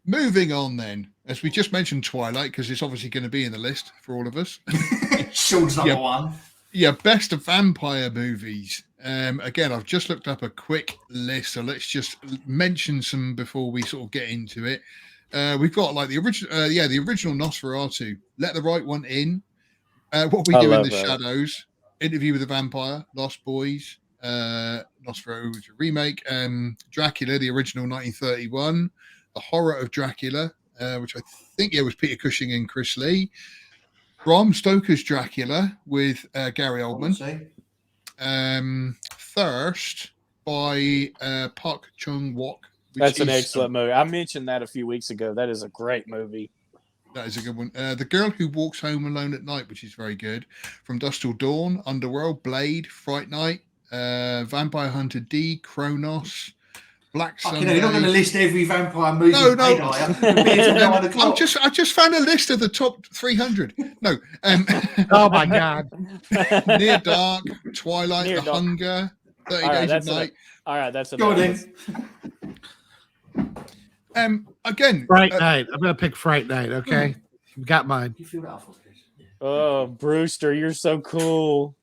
Moving on then, as we just mentioned Twilight, because it's obviously going to be in the list for all of us. Sean's number one. Yeah, best of vampire movies. Again, I've just looked up a quick list, so let's just mention some before we sort of get into it. We've got like the original, the original Nosferatu, Let the Right One In, What We Do in the Shadows, Interview with the Vampire, Lost Boys, Nosferatu remake, Dracula, the original 1931, The Horror of Dracula, which I think was Peter Cushing and Chris Lee, Bram Stoker's Dracula with Gary Oldman, Thirst by Park Chung-wook. That's an excellent movie. I mentioned that a few weeks ago. That is a great movie. That is a good one. The Girl Who Walks Home Alone at Night, which is very good. From Dusk Till Dawn, Underworld, Blade, Fright Night, Vampire Hunter D, Kronos, Black Sunday. You're not going to list every vampire movie. No. I just found a list of the top 300. No. Oh my God. Near Dark, Twilight, The Hunger, 30 Days of Night. All right, that's go on then. Again, Fright Night. I'm going to pick Fright Night. Okay, you got mine. Oh, Brewster, you're so cool.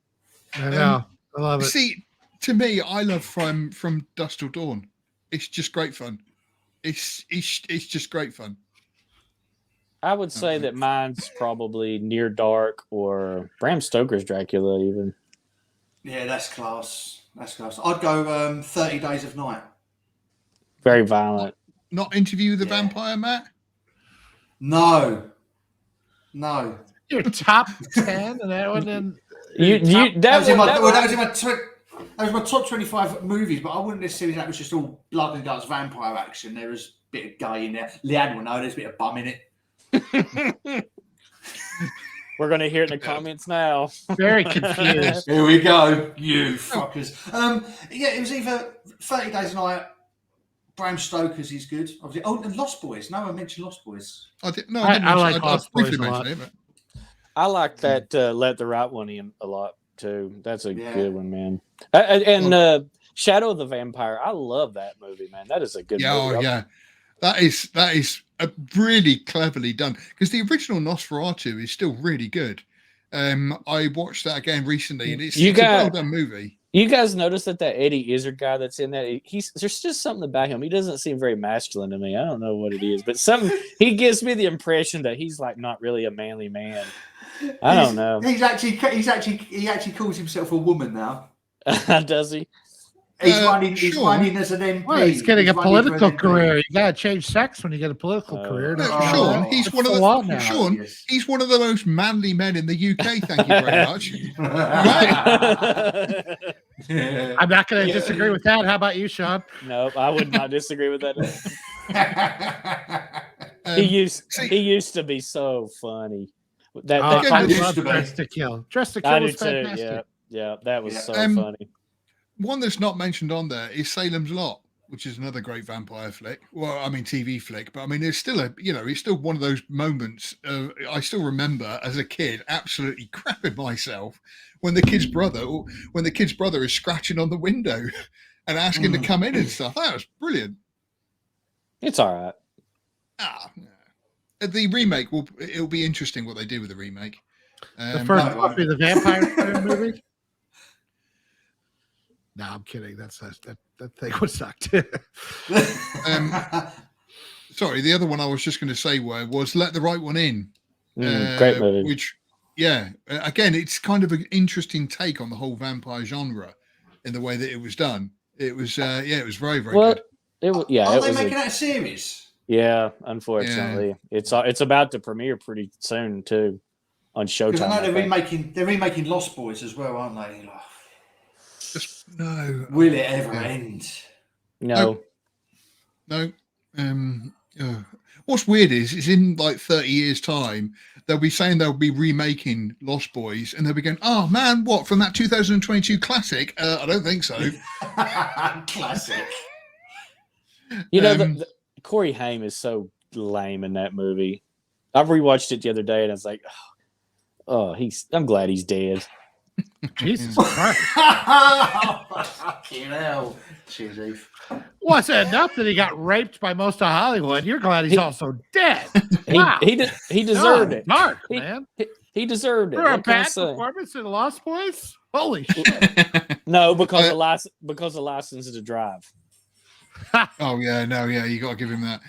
I know. I love it. See, to me, I love From Dusk Till Dawn. It's just great fun. It's just great fun. I would say that mine's probably Near Dark or Bram Stoker's Dracula, even. Yeah, that's class. I'd go 30 Days of Night. Very violent. Not Interview with the Vampire, Matt? No. Your top 10 and that one. And that was my top 25 movies, but I wouldn't necessarily say that was just all blood and guts vampire action. There was a bit of gay in there. Leanne will know there's a bit of bum in it. We're going to hear it in the comments now. Very confused. Here we go, you fuckers. It was either 30 Days of Night, Bram Stoker's is good. Obviously. Oh, and Lost Boys. No one mentioned Lost Boys. I like Lost Boys a lot. I like that Let the Right One In a lot, too. That's a good one, man. And Shadow of the Vampire. I love that movie, man. That is a good movie. Oh, yeah. That is really cleverly done, because the original Nosferatu is still really good. I watched that again recently, and it's a well done movie. You guys notice that Eddie Izzard guy that's in that? There's just something about him. He doesn't seem very masculine to me. I don't know what it is, but he gives me the impression that he's like not really a manly man. I don't know. He actually calls himself a woman now. Does he? He's running as an MP. Well, he's getting a political career. You got to change sex when you get a political career. Sean, he's one of the he's one of the most manly men in the UK. Thank you very much. I'm not going to disagree with that. How about you, Sean? Nope, I would not disagree with that. He used to be so funny. I love Dress to Kill. Dress to Kill was fantastic. Yeah, that was so funny. One that's not mentioned on there is Salem's Lot, which is another great vampire flick. Well, I mean TV flick, but I mean it's still it's still one of those moments. I still remember as a kid absolutely crapping myself when the kid's brother is scratching on the window and asking to come in and stuff. That was brilliant. It's all right. The remake it'll be interesting what they do with the remake. The first one be the vampire movie. No, I'm kidding. That thing would suck too. Sorry, the other one I was just going to say was Let the Right One In. Great movie. Which, again, it's kind of an interesting take on the whole vampire genre in the way that it was done. It was, it was very, very good. Are they making that a series? Yeah, unfortunately, it's about to premiere pretty soon too on Showtime. Because I know they're remaking Lost Boys as well, aren't they? No. Will it ever end? No. What's weird is in like 30 years' time, they'll be saying they'll be remaking Lost Boys, and they'll be going, "Oh man, what from that 2022 classic?" I don't think so. Classic. Corey Haim is so lame in that movie. I rewatched it the other day, and I was like, "Oh, I'm glad he's dead." Jesus Christ. Fucking hell. Cheers, Eve. Was it enough that he got raped by most of Hollywood? You're glad he's also dead. Wow. He deserved it. Dark, He- man. He deserved it. For a What can I bad say? performance in Lost Boys? Holy shit. No, because the license to drive. Oh yeah, no, yeah, you got to give him that.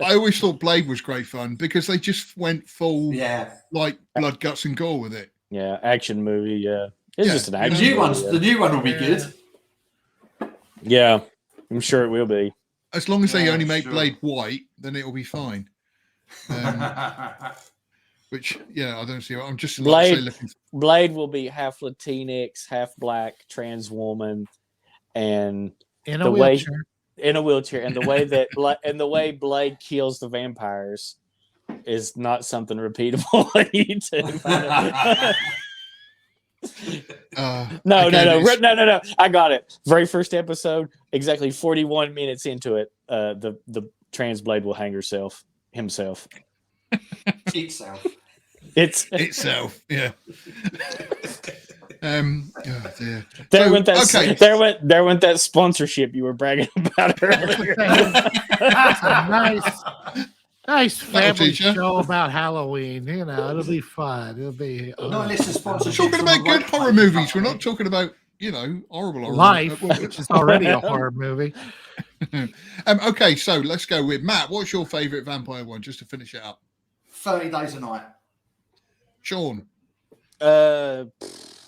I always thought Blade was great fun because they just went full, like blood, guts, and gore with it. Yeah, action movie. Yeah, it's just an The action. new movie, ones, yeah. the new one will be good. Yeah, I'm sure it will be. As long as they Yeah, only make sure. Blade white, then it'll be fine. Which, yeah, I don't see. I'm just like, Blade- say, looking. Blade will be half Latinx, half black, trans woman, and In The a way- wheelchair. in a wheelchair. And the way that and the way Blade kills the vampires is not something repeatable on YouTube. No. Again, I got it. Very first episode, exactly 41 minutes into it, the trans Blade will hang himself. Itself. It's itself, yeah. Oh dear. there So, went that okay. there went that sponsorship you were bragging about earlier. That's a nice family teacher. show about Halloween. You know, it'll be fun. It'll be Not unless the sponsorship. Talking about good horror movies. We're not talking about, horrible horror. life, which is already a horror movie. Okay, so let's go with Matt. What's your favourite vampire one, just to finish it up? 30 Days a Night. Sean.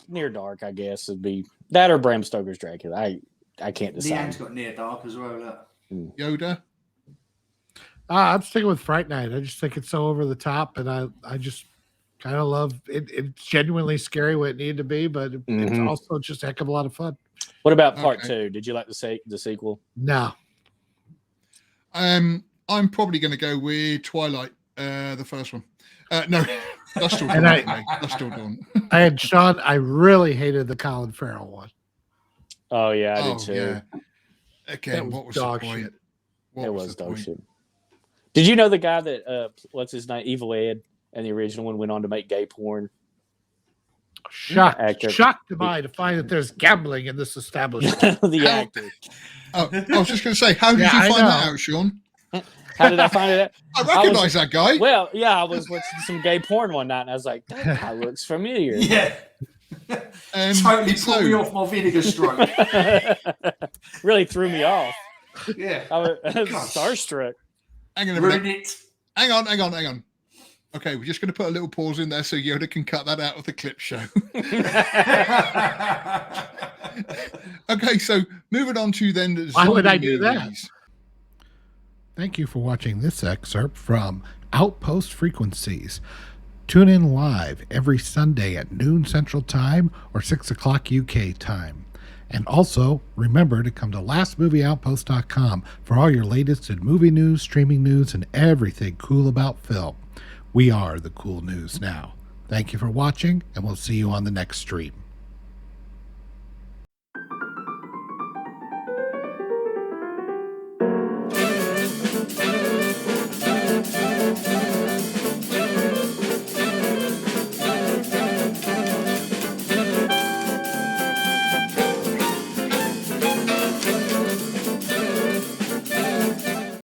Near Dark, I guess would be that or Bram Stoker's Dracula. I can't decide. Leanne's got Near Dark as well. Look. Yoda. I'm sticking with Fright Night. I just think it's so over the top, and I just kind of love it. It's genuinely scary what it needed to be, but it's Mhm. also just a heck of a lot of fun. What about part Okay. 2? Did you like the sequel? No, I'm probably going to go with Twilight, the first one. No, that's still And done. That's still done. I had Sean. I really hated the Colin Farrell one. Oh yeah, I Oh did too. yeah. Again, That was what was dog the point? shit. What It was the dog point? shit. Did you know the guy that what's his name, Evil Ed, and the original one went on to make gay porn? Actor. Shocked am I to find that there's gambling in this establishment. The How- actor. Oh, I was just going to say, how did Yeah, I you find that know. out, Sean? How did I find it out? I recognise that guy. Well, yeah, I was watching some gay porn one night, and I was like, that guy looks familiar. Yeah. Totally so- pulled me off my vinegar stroke. Really threw me off. Yeah. I was Gosh. starstruck. Hang on a minute. Ruin it. Hang on. Okay, we're just going to put a little pause in there so Yoda can cut that out of the clip show. Okay, so moving on to then the Why would I zombie do that? movies. Thank you for watching this excerpt from Outpost Frequencies. Tune in live every Sunday at noon Central Time or 6 o'clock UK time. And also, remember to come to lastmovieoutpost.com for all your latest in movie news, streaming news, and everything cool about film. We are the cool news now. Thank you for watching, and we'll see you on the next stream.